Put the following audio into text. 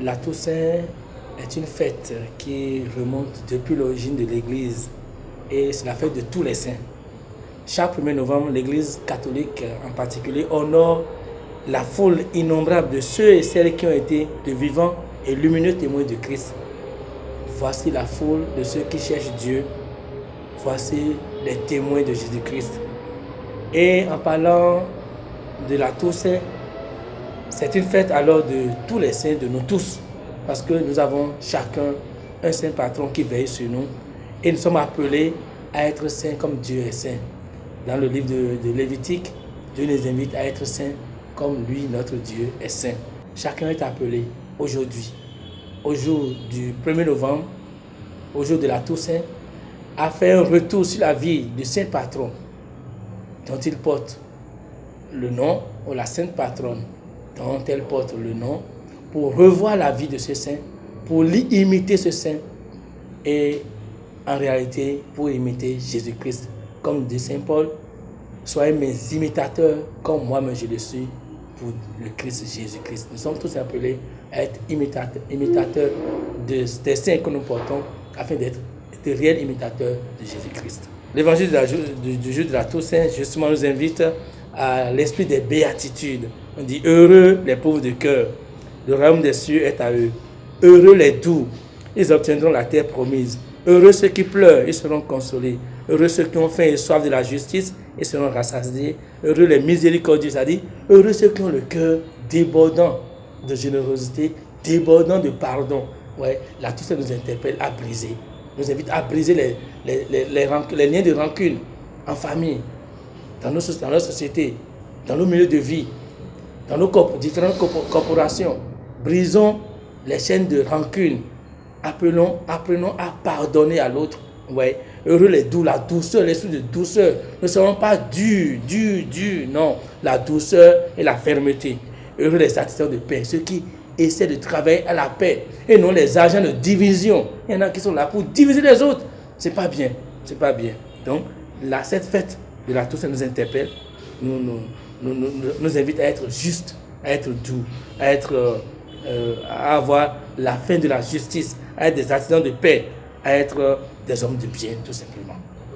La Toussaint est une fête qui remonte depuis l'origine de l'Église et c'est la fête de tous les saints. Chaque 1er novembre, l'Église catholique en particulier honore la foule innombrable de ceux et celles qui ont été de vivants et lumineux témoins de Christ. Voici la foule de ceux qui cherchent Dieu. Voici les témoins de Jésus-Christ. Et en parlant de la Toussaint, c'est une fête alors de tous les saints, de nous tous, parce que nous avons chacun un saint patron qui veille sur nous et nous sommes appelés à être saints comme Dieu est saint. Dans le livre de Lévitique, Dieu nous invite à être saints comme lui, notre Dieu, est saint. Chacun est appelé aujourd'hui, au jour du 1er novembre, au jour de la Toussaint, à faire un retour sur la vie du saint patron dont il porte le nom, ou la sainte patronne dont elle porte le nom, pour revoir la vie de ce saint, pour imiter ce saint et en réalité pour imiter Jésus-Christ. Comme dit saint Paul, soyez mes imitateurs comme moi-même je le suis pour le Christ Jésus-Christ. Nous sommes tous appelés à être imitateurs des saints que nous portons afin d'être de réels imitateurs de Jésus-Christ. L'évangile du jour de la Toussaint justement nous invite à l'esprit des béatitudes. On dit heureux les pauvres de cœur, le royaume des cieux est à eux. Heureux les doux, ils obtiendront la terre promise. Heureux ceux qui pleurent, ils seront consolés. Heureux ceux qui ont faim et soif de la justice, ils seront rassasiés. Heureux les miséricordieux, c'est-à-dire heureux ceux qui ont le cœur débordant de générosité, débordant de pardon. Ouais, la Toussaint nous interpelle à briser, nous invite à briser les liens de rancune en famille, dans notre société, dans nos milieux de vie, dans nos différentes corporations. Brisons les chaînes de rancune. Apprenons à pardonner à l'autre. Ouais. Heureux les doux, la douceur, l'esprit de douceur. Ne serons pas durs, non. La douceur et la fermeté. Heureux les artisans de paix, ceux qui essaient de travailler à la paix et non les agents de division. Il y en a qui sont là pour diviser les autres. C'est pas bien, c'est pas bien. Donc, cette fête de la Toussaint nous interpelle, nous invite à être juste, à être doux, à avoir la fin de la justice, à être des artisans de paix, à être des hommes de bien, tout simplement.